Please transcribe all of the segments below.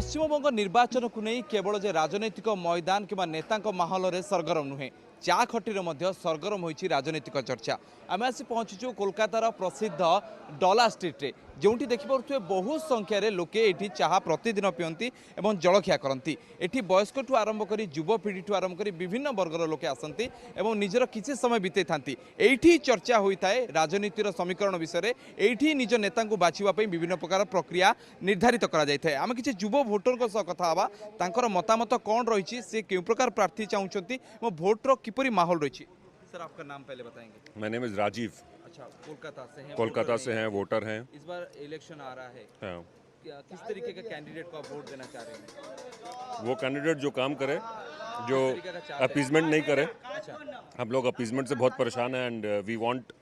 पश्चिमबंग निर्वाचन को नहीं केवल जे राजनैतिक मैदान कि नेता माहौल में सरगरम नुहे चा खटीर सरगरम होती राजनैतिक चर्चा। आम आसी पहुंचु कोलकातार प्रसिद्ध डला स्ट्रीट रे जोटी देखिपे बहु संख्यार लोके ये चाह प्रतिदिन पिंती और जलखिया करती। एठी वयस्क ठू आरंभ कर युवपीढ़ी ठू आरंभ कर विभिन्न वर्गर लोके आसती और निजर किसी समय बीते था। एठी चर्चा होता है राजनीतिर समीकरण विषय में निज नेता बाछवाई विभिन्न प्रकार प्रक्रिया निर्धारित कराए। आम किसी युव भोटर सह कथा तांकर मतामत कौन रही से क्यों प्रकार प्रार्थी चाहते भोटर किपरि माहौल रही। सर आपका नाम पहले बताएंगे। My name is Rajeev. अच्छा, कोलकाता से हैं, वोटर हैं। इस बार इलेक्शन आ रहा है, हाँ। किस तरीके का कैंडिडेट को आप वोट देना चाह रहे हैं? वो कैंडिडेट जो काम करे, जो अपीजमेंट नहीं करे। अच्छा, हम लोग अपीजमेंट से बहुत परेशान हैं and we want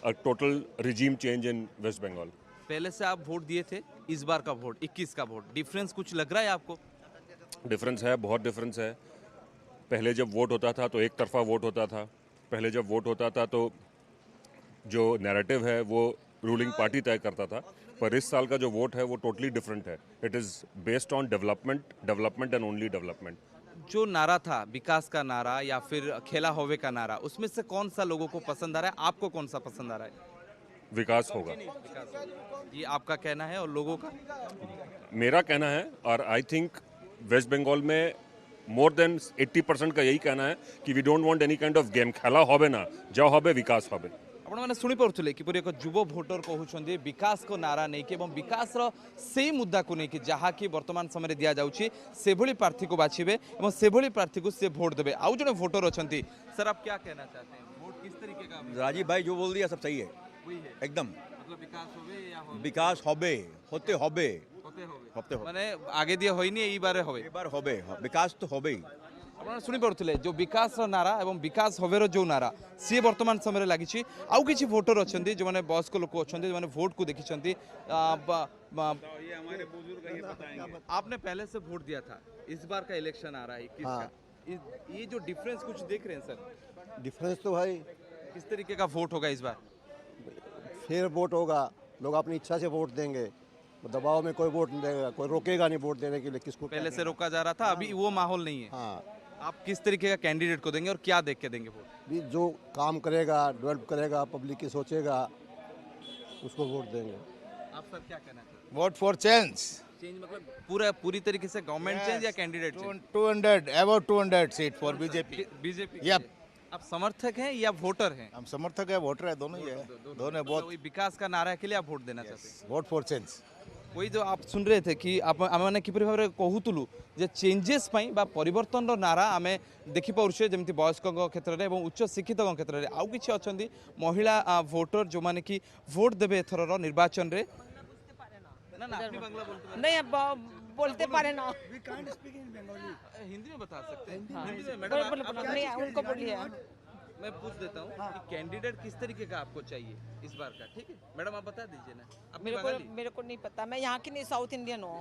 a total regime change in West Bengal. पहले से आप वोट दिए थे, इस बार का वोट 21 का वोट डिफरेंस कुछ लग रहा है आपको? डिफरेंस है, बहुत डिफरेंस है। पहले जब वोट होता था तो एक तरफा वोट होता था। पहले जब वोट होता था तो जो नैरेटिव है वो रूलिंग पार्टी तय करता था, पर इस साल का जो वोट है वो टोटली डिफरेंट है। It is based on development and only development. जो नारा था विकास का नारा या फिर खेला होवे का नारा, उसमें से कौन सा लोगों को पसंद आ रहा है? आपको कौन सा पसंद आ रहा है? विकास होगा, ये आपका कहना है और लोगों का? मेरा कहना है। और आई थिंक वेस्ट बंगाल में मोर देन 80% का यही कहना है कि we don't want any kind of game. खेला होबे ना, जो होबे विकास होबे। आपण मैंने शुणी पारे किपर एक युव भोटर कहते विकास को नारा नहीं कि विकास से मुद्दा को नहीं कि जहाँ कि वर्तमान समय दि जाऊँगी से भली प्रार्थी को बाछिबे और से भली प्रार्थी को से भोट देवे। आउ जने भोटर अच्छा सर, आप क्या कहना चाहते हैं? वोट किस तरीके का? राजीव भाई जो बोल दिया सब सही है, एकदम। मतलब विकास होवे या होवे? विकास होबे, होते होबे, होते होबे माने आगे दिए होइनी ई बारे होवे। एक बार होबे, विकास तो होबे ही। आपण शुणी पारुथिले जो विकास नारा एवं विकास होवेर जो नारा सी वर्तमान समय लागी। आउ किछि भोटर अछंती जो माने वयस्क लोक अछंती जो माने वोट को देखिछंती। आपने पहले से वोट दिया था, इस बार का इलेक्शन आ रहा है 21 का, ये जो डिफरेंस कुछ देख रहे हैं सर? डिफरेंस तो भाई किस तरीके का वोट होगा इस बार? फेयर वोट होगा, लोग अपनी इच्छा से वोट देंगे, दबाव में कोई वोट नहीं देगा, कोई रोकेगा नहीं वोट देने के लिए किसको। पहले से रोका जा रहा था, अभी वो माहौल नहीं है। हाँ, आप किस तरीके का कैंडिडेट को देंगे और क्या देख के देंगे वोट? भी जो काम करेगा, डेवलप करेगा, पब्लिक की सोचेगा, उसको वोट देंगे। आप सर क्या कहना चाहते हैं? Vote for change. चेंज मतलब पूरी तरीके से गवर्नमेंट चेंज या candidate change? 200 about 200 seat for BJP. BJP. Yep. आप समर्थक हैं या वोटर हैं? हम समर्थक है, वोटर है, दोनों ही है। दोनों बहुत। तो विकास का नारा के लिए आप वोट देना चाहते हैं? Vote for change. वही जो आप सुन रहे थे कि मैंने किपरि भाव में कहूलु जे चेंजेस बा परिवर्तन नारा आम देखिपे जमी वयस्क क्षेत्र में और उच्च शिक्षित क्षेत्र में। आउ कि अच्छा महिला भोटर जो मैंने कि वोट देवे एथर निर्वाचन रे। नहीं बोलते पारे ना, हिंदी में बता सकते हैं? नहीं उनको बोलिए। मैं पूछ देता हूँ कि कैंडिडेट किस तरीके का आपको चाहिए इस बार का? ठीक है मैडम, आप बता दीजिए ना। मेरे को नहीं पता, मैं यहाँ की नहीं, साउथ इंडियन हूँ।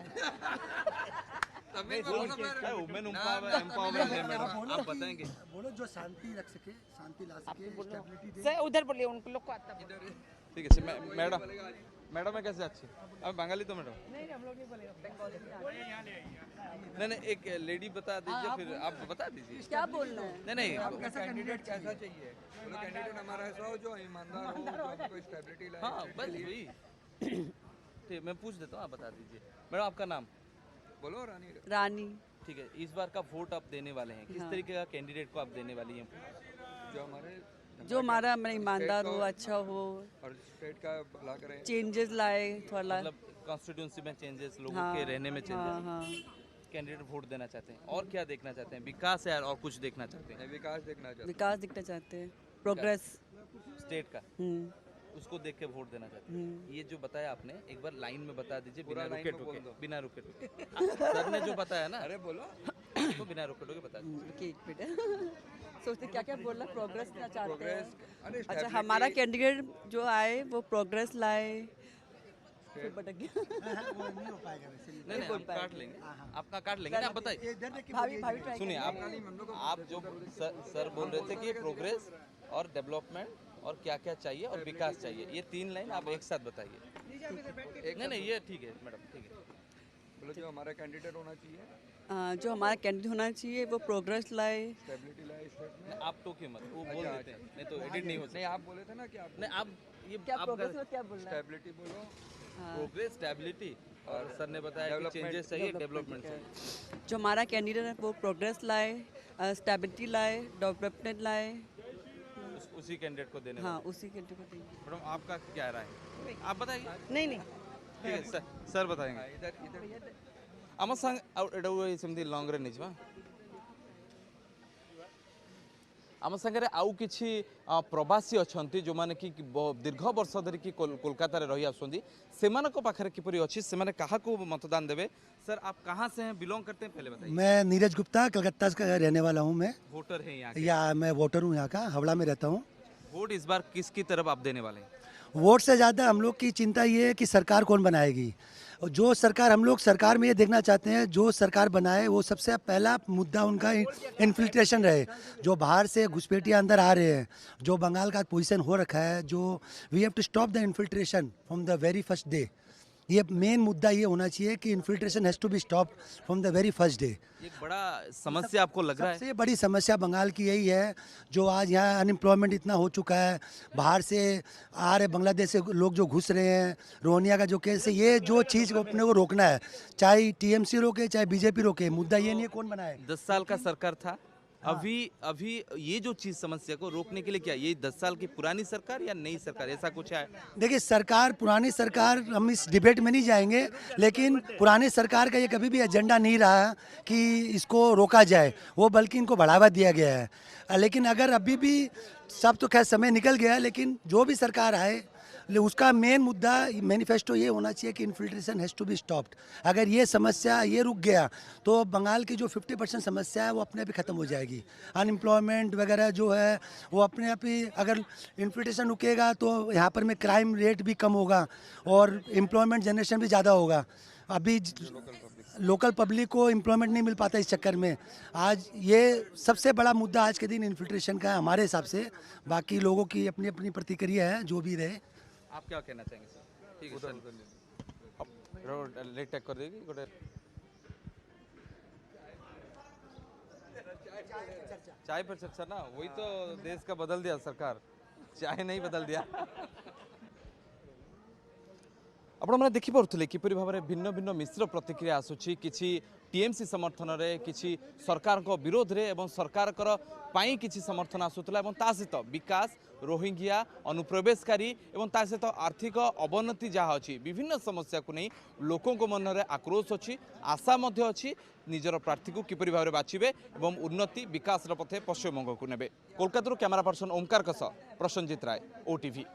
वुमेन एम्पावरमेंट है मैडम, आप बताएंगे? बोलो जो शांति रख सके, शांति ला सके, स्टेबिलिटी दे। सर उधर बोलिए, उनको लोग को आता है। ठीक है मैडम मैं कैसे अच्छी? अब बंगाली तो मैडम नहीं, हम लोग नहीं बोलेंगे बंगाली। नहीं एक लेडी बता दीजिए, फिर आप बता दीजिए क्या बोलना है। नहीं आपको कैसा कैंडिडेट कैसा चाहिए? कैंडिडेट हमारा ऐसा हो जो ईमानदार हो, जो आपको स्टेबिलिटी लाए। हाँ बस वही। ठीक, मैं पूछ देता हूँ, आप बता दीजिए। मैडम आपका नाम? बोलो। रानी। ठीक है, इस बार का वोट आप देने वाले हैं, किस तरीके का कैंडिडेट को आप देने वाली हैं? जो हमारा ईमानदार हो, अच्छा हो और स्टेट का भला करे, चेंजेस लाए थोड़ा, मतलब कॉन्स्टिट्यूंसी में चेंजेस, लोगों के रहने में चेंजेस। कैंडिडेट वोट देना चाहते हैं और क्या देखना चाहते हैं? विकास है और कुछ देखना चाहते हैं? विकास देखना चाहते हैं। विकास दिखना चाहते हैं, प्रोग्रेस स्टेट का, उसको देख के वोट देना चाहते हैं। ये जो बताया आपने एक बार लाइन में बता दीजिए, बिना रुके टोके। सर ने जो बताया ना, अरे बोलो तो बिना रुके टोके बता दीजिए। एक मिनट सोचते क्या क्या बोलना, प्रोग्रेस क्या चाहते हैं। अच्छा, stability- हमारा कैंडिडेट जो आए वो प्रोग्रेस लाए। फिर भटक गया। वो नहीं हो पाएगा वैसे। नहीं हम काट लेंगे, आपका काट लेंगे ना। आप बताइए, भाभी सुनिए आप जो सर बोल रहे थे कि प्रोग्रेस और डेवलपमेंट और क्या क्या चाहिए और विकास चाहिए, ये 3 लाइन आप एक साथ बताइए। नहीं ये ठीक है मैडम, ठीक है। बोलो जो हमारा कैंडिडेट होना चाहिए, जो हमारा कैंडिडेट होना चाहिए वो प्रोग्रेस लाए। स्टेबिलिटी लाए स्टेट में। नहीं, आप टोके मत, वो बोल देते हैं नहीं तो एडिट नहीं हो नहीं सकता। आप बोले थे ना कि आप नहीं आप ये क्या आप प्रोग्रेस में क्या बोल रहा है? स्टेबिलिटी बोलो, प्रोग्रेस स्टेबिलिटी और सर ने बताया कि Development, चेंजेस चाहिए, डेवलपमेंट चाहिए। जो हमारा कैंडिडेट है वो प्रोग्रेस लाए, स्टेबिलिटी लाए, डेवलपमेंट लाए। उसी कैंडिडेट को देने हाँ, उसी कैंडिडेट को देंगे। मैडम आपका क्या राय है? आप बताइए। नहीं नहीं ठीक है सर बताएंगे। इधर इधर आम संग सेमती लंग रे नहीं आम सागर आउ किछि प्रवासी अछंती जो माने कि दीर्घ वर्ष धरि कि कोलकाता रे रही आसुंदी सेमानको पाखरे किपरि अछि सेमाने काहा को मतदान देबे। सर आप कहाँ से हैं, बिलोंग करते हैं, पहले बताइए। मैं नीरज गुप्ता कलकत्ता का रहने वाला हूँ। मैं वोटर हैं यहाँ के। मैं वोटर हूँ यहाँ का, हावड़ा में रहता हूँ। वोट इस बार किसकी तरफ आप देने वाले हैं? वोट से ज़्यादा हम लोग की चिंता ये है कि सरकार कौन बनाएगी। और जो सरकार हम लोग सरकार में ये देखना चाहते हैं, जो सरकार बनाए वो सबसे पहला मुद्दा उनका इन्फिल्ट्रेशन रहे। जो बाहर से घुसपैठिया अंदर आ रहे हैं, जो बंगाल का पोजीशन हो रखा है, जो we have to stop the infiltration from the very first day. ये मेन मुद्दा ये होना चाहिए कि infiltration has to be stop from the very first day. एक बड़ा समस्या आपको लग रहा है? सबसे बड़ी समस्या बंगाल की यही है, जो आज यहाँ अनएम्प्लॉयमेंट इतना हो चुका है, बाहर से आ रहे बांग्लादेश से लोग जो घुस रहे हैं, रोहिंग्या का जो केस है, ये जो चीज़ को अपने को रोकना है, चाहे टीएमसी रोके चाहे बीजेपी रोके, मुद्दा ये नहीं है कौन बनाए। 10 साल का सरकार था, अभी ये जो चीज समस्या को रोकने के लिए क्या ये 10 साल की पुरानी सरकार या नई सरकार, ऐसा कुछ है? देखिए सरकार, पुरानी सरकार, हम इस डिबेट में नहीं जाएंगे, लेकिन पुरानी सरकार का ये कभी भी एजेंडा नहीं रहा कि इसको रोका जाए, वो बल्कि इनको बढ़ावा दिया गया है। लेकिन अगर अभी भी सब तो खैर समय निकल गया है, लेकिन जो भी सरकार आए उसका मेन मुद्दा मैनिफेस्टो ये होना चाहिए कि infiltration has to be stopped. अगर ये समस्या ये रुक गया तो बंगाल की जो 50% समस्या है वो अपने आप ही ख़त्म हो जाएगी। अनएम्प्लॉयमेंट वगैरह जो है वो अपने आप ही, अगर इन्फिल्ट्रेशन रुकेगा तो यहाँ पर में क्राइम रेट भी कम होगा और एम्प्लॉयमेंट जनरेशन भी ज़्यादा होगा। अभी लोकल पब्लिक को एम्प्लॉयमेंट नहीं मिल पाता इस चक्कर में। आज ये सबसे बड़ा मुद्दा आज के दिन इन्फिल्ट्रेशन का है हमारे हिसाब से। बाकी लोगों की अपनी अपनी प्रतिक्रिया है, जो भी रहे। आप क्या कहना चाहेंगे सर? ठीक है सर, लेट टैक कर देगी गोटे चाय पर चर्चा ना, वही तो देश का बदल दिया सरकार, चाय नहीं बदल दिया। आपने देखिपे किपरि भाव में भिन्न भिन्न मिश्र प्रतिक्रिया आसूची, किछि टीएमसी समर्थन रे, किछि सरकार को विरोध रे एवं सरकार पाई किछि समर्थन आसूतला एवं ता सहित विकास, रोहिंग्या, अनुप्रवेशकारी एवं ता सहित आर्थिक अवनति जहाँ अच्छी विभिन्न समस्या को नहीं लोकों को मन में आक्रोश अच्छी, आशा मध्य अच्छी निजर प्रार्थी को किपरि भाव में बाछिबे एवं उन्नति विकास पथे पश्चिमबंग को नेबे। कोलकाता कैमरा पर्सन ओमकार सह प्रसन्नजित राय, ओटीवी।